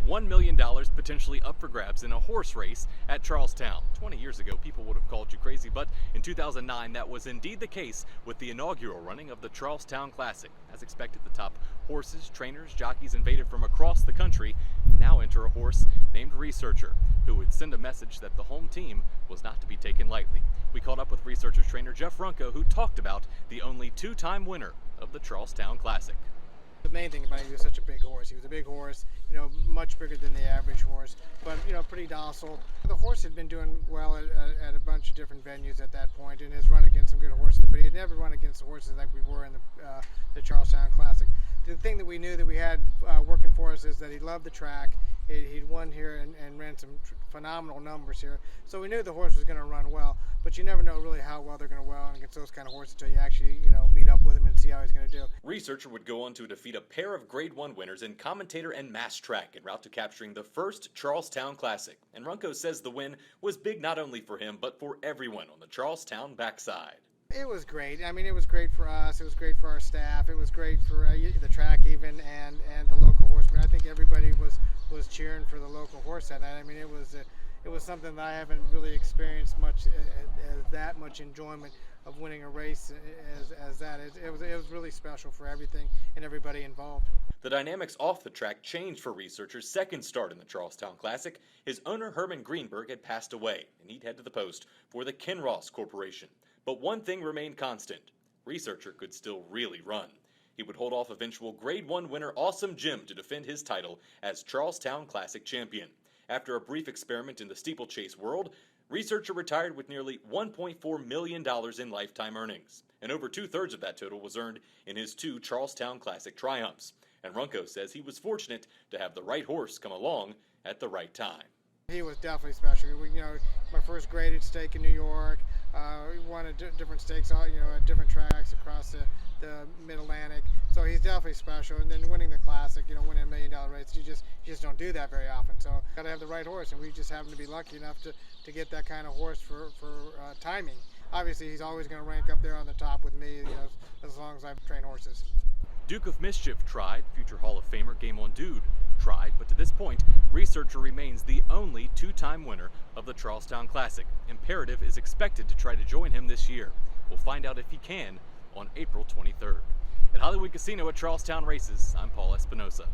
$1 million potentially up for grabs in a horse race at Charlestown. 20 years ago, people would have called you crazy, but in 2009, that was indeed the case with the inaugural running of the Charlestown Classic. As expected, the top horses, trainers, jockeys invaded from across the country and now enter a horse named Researcher, who would send a message that the home team was not to be taken lightly. We caught up with Researcher's trainer Jeff Runco, who talked about the only two-time winner of the Charlestown Classic. The main thing about him, he was such a big horse. He was a big horse, much bigger than the average horse, but, pretty docile. The horse had been doing well at a bunch of different venues at that point and has run against some good horses, but he had never run against the horses like we were in the Charlestown Classic. The thing that we knew that we had working for us is that he loved the track. He'd won here and ran some phenomenal numbers here. So we knew the horse was going to run well, but you never know really how well they're going to run against those kind of horses until you actually, meet up with him and see how he's going to do. Researcher would go on to defeat a pair of Grade 1 winners in Commentator and Mass Track en route to capturing the first Charlestown Classic. And Runco says the win was big not only for him, but for everyone on the Charlestown backside. It was great. I mean, it was great for us. It was great for our staff. It was great for the track even and the local horsemen. I think everybody was cheering for the local horse that night. I mean, it was something that I haven't really experienced much as that much enjoyment of winning a race as that. It was really special for everything and everybody involved. The dynamics off the track changed for Researcher's second start in the Charlestown Classic. His owner, Herman Greenberg, had passed away, and he'd head to the post for the Kinross Corporation. But one thing remained constant. Researcher could still really run. He would hold off eventual Grade 1 winner Awesome Jim to defend his title as Charlestown Classic champion. After a brief experiment in the steeplechase world, Researcher retired with nearly $1.4 million in lifetime earnings, and over two-thirds of that total was earned in his two Charlestown Classic triumphs. And Runco says he was fortunate to have the right horse come along at the right time. He was definitely special. My first graded stake in New York. We won at different stakes, at different tracks across the Mid-Atlantic. So he's definitely special. And then winning the Classic, winning $1 million race, you just don't do that very often. So got to have the right horse, and we just happen to be lucky enough to get that kind of horse for timing. Obviously, he's always going to rank up there on the top with me, as long as I've trained horses. Duke of Mischief tried, future Hall of Famer Game On Dude tried, but to this point, Researcher remains the only two-time winner of the Charlestown Classic. Imperative is expected to try to join him this year. We'll find out if he can on April 23rd. At Hollywood Casino at Charlestown Races, I'm Paul Espinosa.